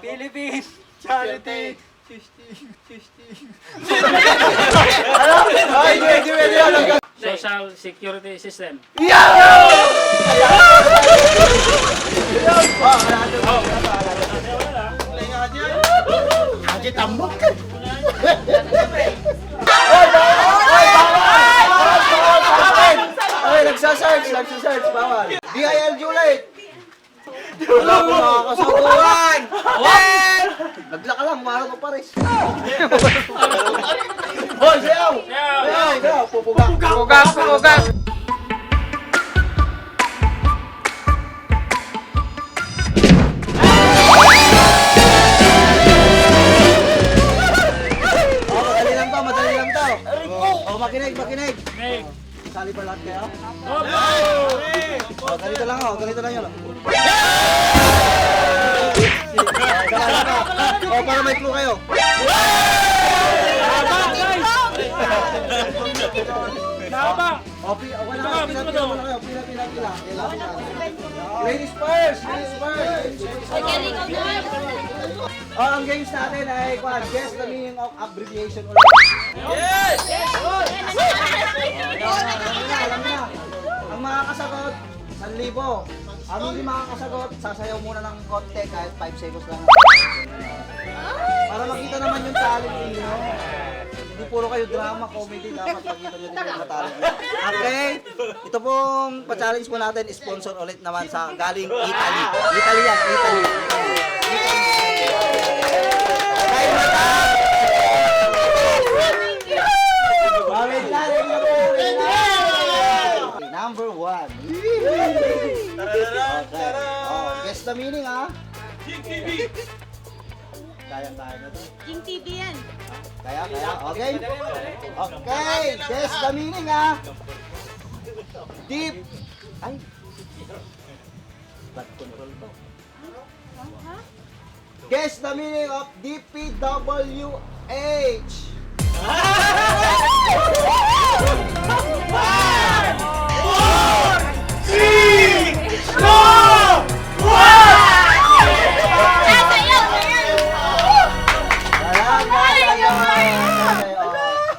Philippine Charity Social Security System. Haji tambok. Ay, nagsasearch, bawal. DIL Juliet. Wala ko makakasaguhan. Well! Naglaka lang, mahal ko pares. Hoy, sayaw! Sayaw! Pupugak! Madali lang to. Oh, makinig. Sali ba lahat kayo? Oh, ganito lang yun. Oh, para may clue kayo. Oh, pila. Ladies first. Oh, ang games natin ay guess the meaning of abbreviation ulit. Alam na. Ang makakasagot, 1,000. Ang hindi makakasagot, sasayaw muna ng konti kahit 5 seconds lang. Para makita naman yung talent ninyo. Hindi puro kayo drama, comedy, dapat makita nyo din yung talent. Okay? Ito pong pa-challenge po natin, sponsor ulit naman sa galing Italy. Italy. Kain na ta! Number 1. Okay. Oh, guess the meaning, ha? Kaya na to. King TV yan. Kaya. Okay? Okay, guess the meaning, ha? Deep. Ay. Blood control to. Guess the meaning of DPWH.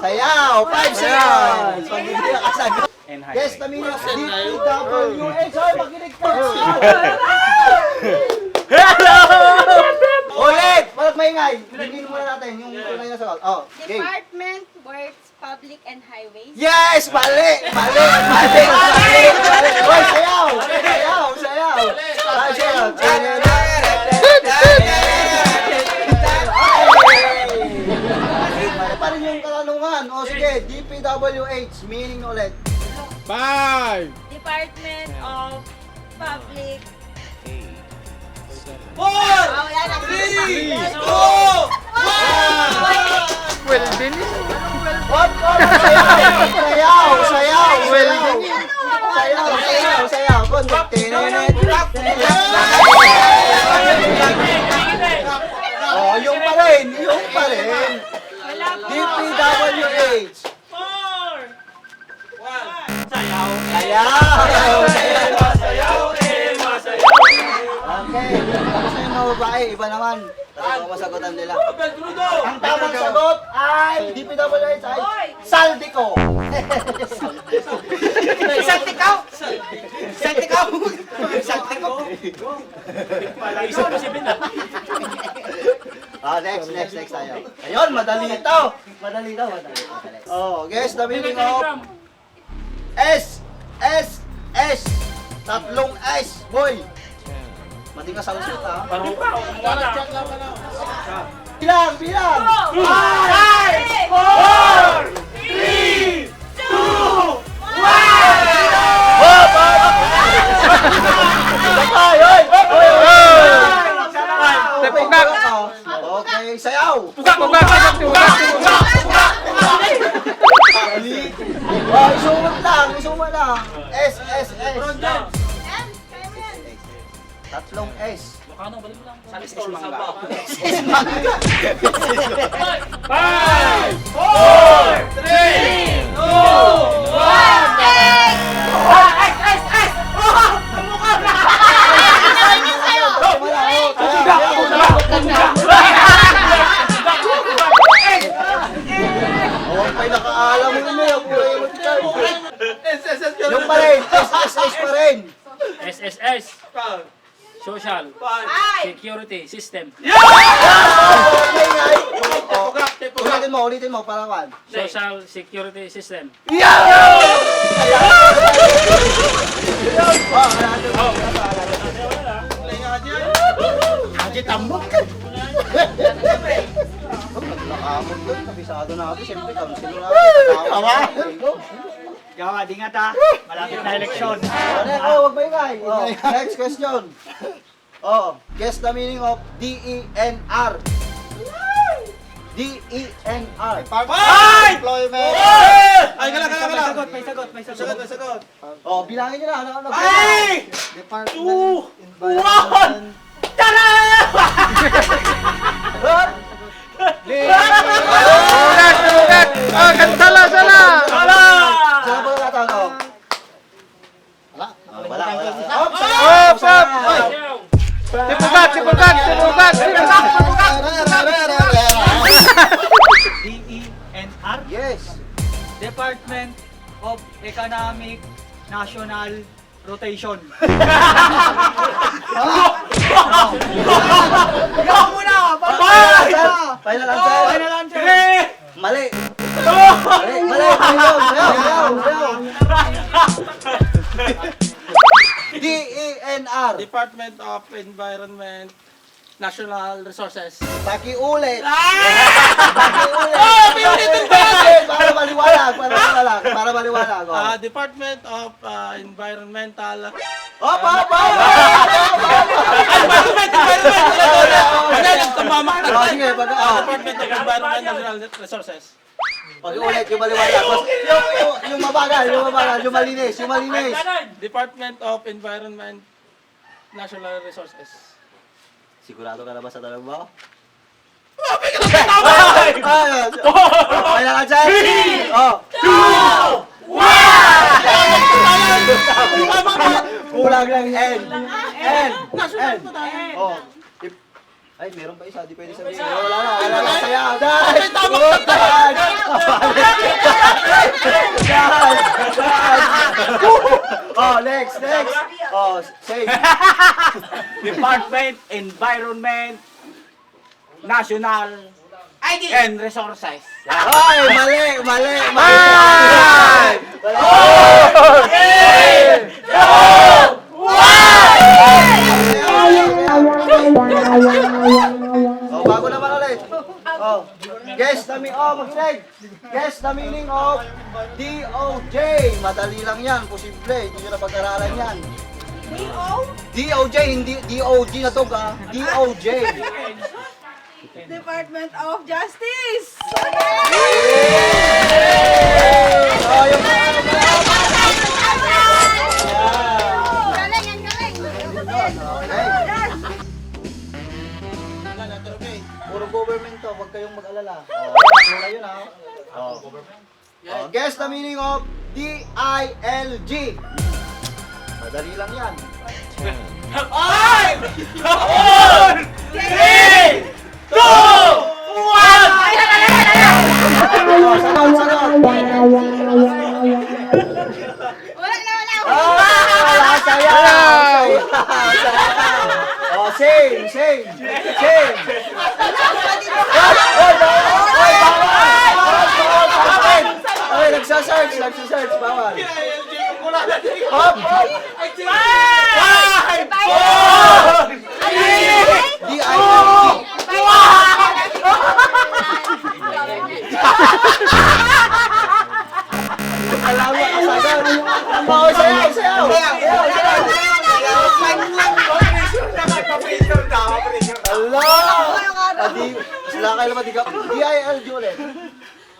Sayaw! 5 seconds! Pag hindi nakasagot. Guess the meaning of DPWH. Ay, makinig ka! Ulit! Walang maingay. Bigyan muna natin yung tunay na sagot. Oh, game. Department Works Public and Highways. Yes! Mali! Hoy, sayaw! Mali pa rin yung katanungan. O sige, DPWH, meaning ulit. 5, Department of Public. 4, 3, 2, 1! well din. Sayaw! Oh, yung pa rin. DPWH. 4, 1, sayaw. Okay, tapos na yung mga babae, iba naman. Tapos masagutan nila. Ang tamang sagot ay DPWH ay Saldico. Saldico. Isa pa si Ben ah. Next tayo. Ayun, madali ito. Oh, guess the meaning of S. Tatlong S, boy. Mati ka sa usot, ha? Parang pa. Wala. Bilang! 5, 4, 3, 2, 1! Tepugak! Okay, sayaw! Pugak! Isumat lang. S. Tatlong S. Ano, balik mo lang. Sabi store mo sa 5, 4, 3, 2, 1! Social Security System. Ulitin mo, parawan. Social Security System. Haji tambok. Nakamot doon, kabisado na ako. Siyempre, kamusin na ako. Gawa, di nga ta. Malapit na eleksyon. Wag ba ingay? Next question. Guess the meaning of DENR. DENR. Employment. Ay, gala. May sagot. Bilangin nyo na. Ano? Department. 2, 1. Sugat! Sala! Saan ba natanong? Wala. Stop! Sipugat! DENR, Yes. Department of Economic National Rotation. Ikaw muna! Final answer. Final answer! Mali. Sayaw. DENR. Department of Environment, National Resources. Pakiulit. Piulitin ko! Para maliwanag. Department of Environmental... Sige, Department of Environment, National Resources. pag-ulit yung maliwanag. Yung mabagal, yung malinis. Department of Environment, National Resources. Sigurado ka na ba sa tanong mo? Final answer? 2, 1! Kulang lang N. Ay, meron pa isa, di pwede sabihin. Wala na, sayaw. Next. Say. Department Environment National and Resources. Ay, mali. Bago naman ulit. Guess the meaning of DOJ. Madali lang yan, posible. Hindi nyo na pag-aralan yan. DOJ, hindi DOG na to ka. DOJ. Department of Justice! Yung puro government to, huwag kayong mag-alala. Wala yun ha. Guess the meaning of DILG. Madali lang yan. Sagot. Wala sayaw. Sing. Ay, nagsasearch, bawal. Hop! DILG. Alam mo, kasagan. Sayaw. Sila kayo naman, DILG ulit.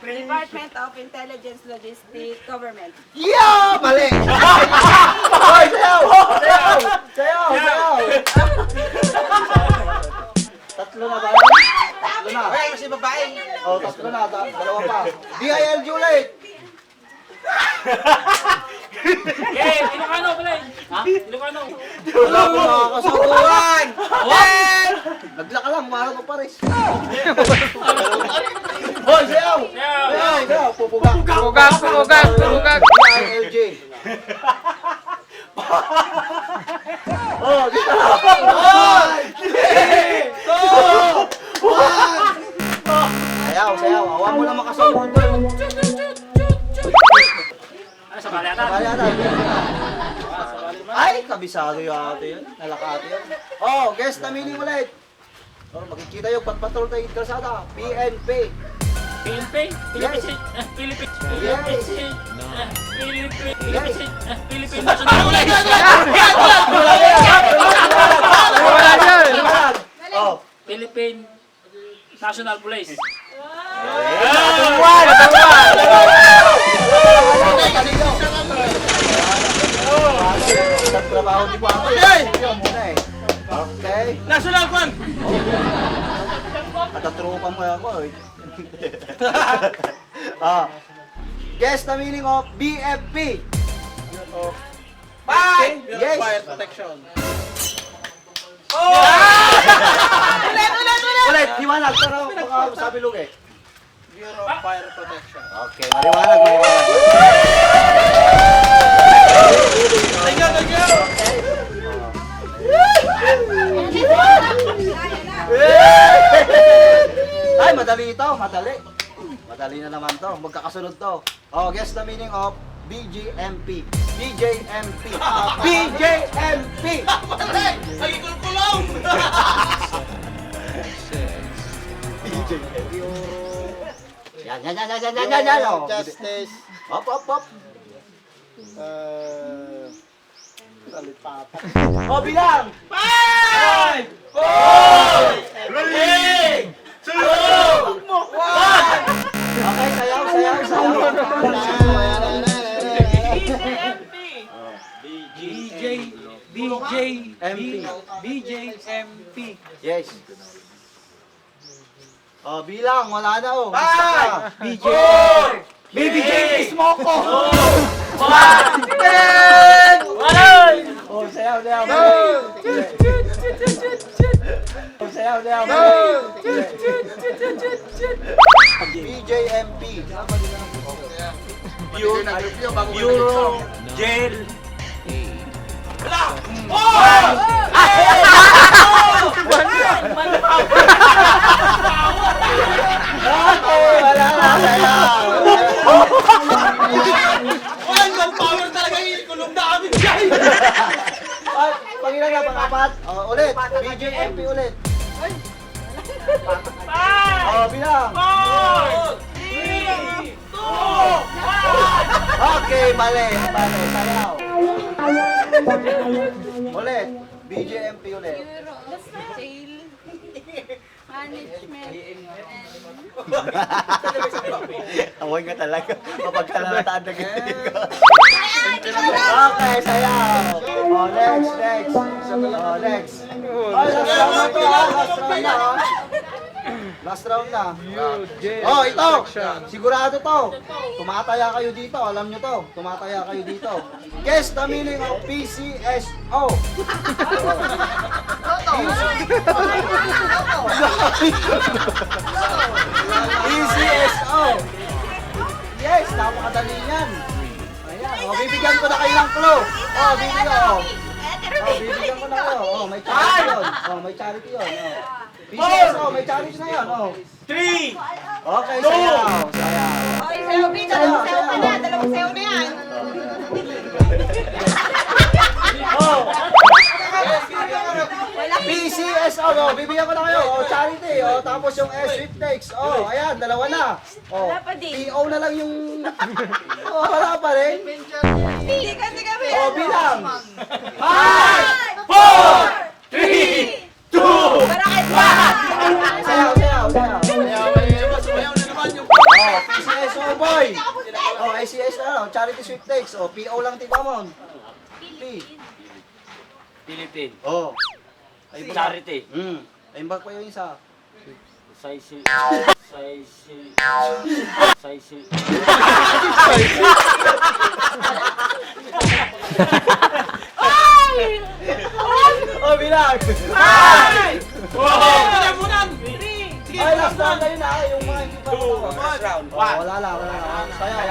Department of Intelligence, Logistics, Government. Yeah! Mali! Hoy, sayaw! Tatlo na ba? Tatlo na. Ay, kasi babae. Tatlo na. Dalawa pa. DILG ulit! Ilocano pala eh. Ilocano. Wala ko nakakasaguran! Naglaka lang, marang ko pares. Hoy, sayaw! Pupugak! Pupugak! DILG. Oh, dito. Sayaw, sayaw. Awan mo lang makasunod. Ay, sa balatan. Bayaran. Ay, kabisado yata yun. Nalakate yun. Oh, guess na meaning ulit. Oh, makikita yung patpatrol tayo yung kalsada. PNP. PNP? Yes. Philippine. Yes. Philippine National Police. Wala yan. Oh. Philippine National Police. Trabaho di ko ako. Yun muna eh. Okay. National Fund! Katatrupan mo ako eh. Ah. Guess the meaning of BFP. Bye! Yes. Fire Protection. Ulit, liwanag. Pero baka sabi lugi. Bureau of Fire Protection. Okay, maliwanag, maliwanag. Thank you, thank you! Ay, madali ito, madali. Madali na naman to, magkakasunod to. Oh, guess the meaning of BJMP. BJMP. BJMP. Ay, kulkulong! BJMP. Yan. Oh. Justice. Hop, hop, hop. Talipapa. Oh, bilang! 5! 4! 3! 2! Okay, sayaw. BJMP. Yes. Oh, bilang, wala na oh. BJ. BBJ mismo ko. Oh, sayaw. Sayaw. BJMP. Bureau. Jail. Wala na, sayaw. Walang gunpowder talaga ikulong na kami dyan! Ay, pangilan na, pang-apat. Oh, ulit. BJMP ulit. Oh, bilang. 4! 3! 2! Okay, mali. Sayaw. Ulit. BJMP ulit. Jail. Management. Away ka talaga. Mapagkalalataan na ganyan ko. Okay, sayaw. Oh, next. Oh, next. Oh, last round na to ha. Last round na. Oh, ito. Sigurado to. Tumataya kayo dito. Alam nyo to. Tumataya kayo dito. Guess the meaning of PCSO. PCSO. Yes, napakadali yan. Ayan. Oh, bibigyan ko na kayo ng clue. Oh, bibigyan ko na kayo. Oh, may charity yun. May charity yun. PCSO, may charity na yun. 3! Okay, sayaw. Oy, sayo, B. Dalawang sayo ka na. Dalawang sayo na yan. PCSO, no, bibigyan ko na kayo. Oh, charity. Oh, tapos yung sweepstakes. Oh, ayan, dalawa na. Oh, Wala pa din. PO na lang yung... Oh, wala pa rin. Hindi kasi kami. Oh, bilang. 5! 4! 3! 2! Bakit ba? Sayaw. Sumayaw na naman yung... Oh, PCSO, boy. Oh, ICS na lang. Charity sweepstakes. Oh, PO lang tigamon. P. Philippine. Oh. Charity. Aimbag pa yung isa. Saisi. Oh, bilang. Munan! Ay, last round na yun ah. Yung mga hindi pa ako. Last round. Oh, wala lang. Sayaw.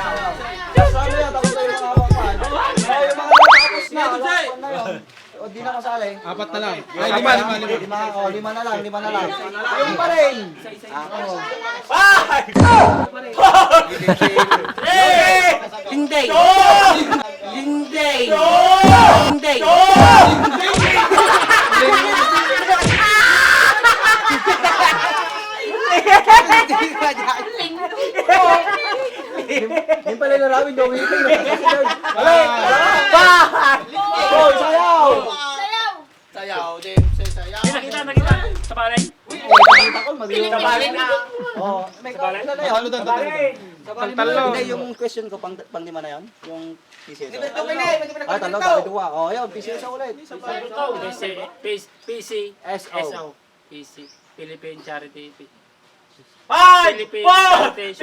Last round na yan. Tapos tayo mga kabakan. Oh, yung mga Tapos na. Ito, Jay. Last one na yun. O, di na kasali. Apat na lang. Lima na lang. Yung pa rin. Ako. Hindi! Hindi! Hindi! Yung pala narawin daw. Oh, sayaw! Sayaw, Dave. Sayaw. Nakita! Sa palay? Nakita ko, mabilis. Sa palay na! Oh, may ano na yun? Pantalo. Hindi, yung question ko, pang lima na yun? Yung PCS. Talo, dami duwa. Oh, yun, PCS ulit. PCSO. PC. Philippine Charity. 5, 4, 3,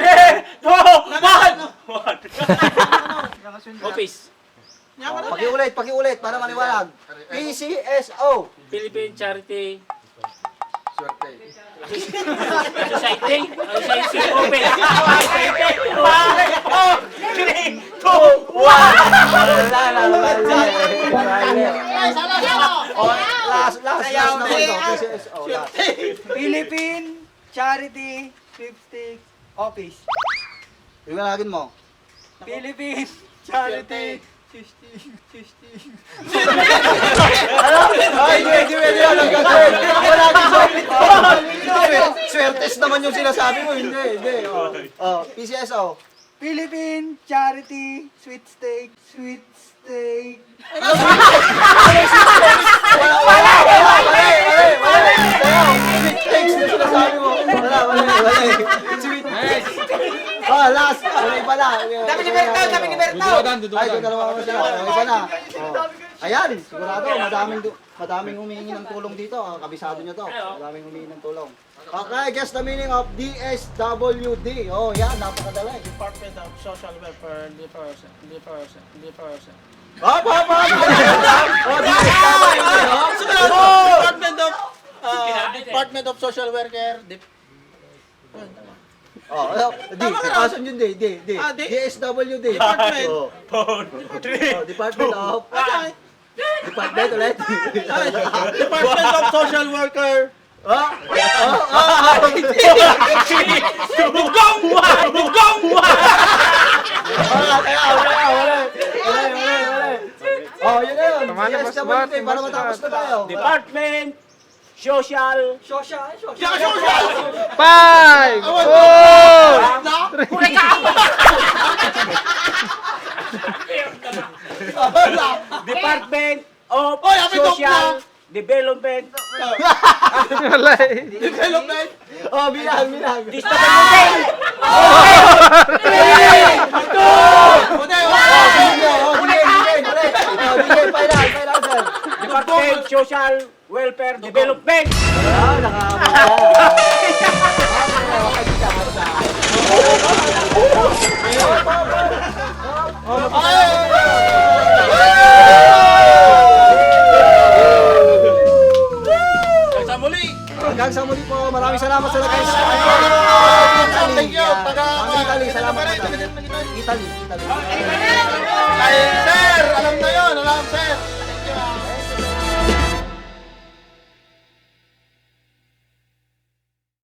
2, 1. Office. Pakiulit, para maliwanag. PCSO. Philippine Charity. Society. Society Open. 5, 4, 3, 2, 1. Last naman to, PCSO. Last. Philippine Charity Sweepstakes Office. Iwanagin mo. Philippine Charity Ay, hindi pwede yan. Wala din Swertes naman yung sinasabi mo. Hindi. Oh, PCSO. Philippine Charity Sweepstakes Wala. Sweet takes na sinasabi mo. Wala. Sweet. Oh, last. Wala pala. Dami ni Berto! Ay, dalawa ko sila. Wala pa na. Oh. Ayan, sigurado. Madaming humingi ng tulong dito. Kabisado nyo to. Madaming humingi ng tulong. Okay, guess the meaning of DSWD. Oh, yan. Napakadali. Department of Social Welfare, Department. Hop! Oh, Department of Social Welfare. Asan yun, D? Ah, D. DSWD. Department. Oh. 4, 3, Department of... Department ulit. Department of Social Worker. Bugong 1! Bugong 1! Oh, yun na yun. Tama na, boss, DSWD, boss, para boss, matapos na tayo. Department Social 5, 4, Department of Oy, happy talk Social Development wala eh. Development. Oh, bilang. DSWD Final, sir. Department Social Welfare Development Sa muli. Hanggang sa muli po, maraming salamat sa guys. Thank you. Italy, salamat po. Italy. Ay, sir, alam na yun. Alam, sir. Thank you.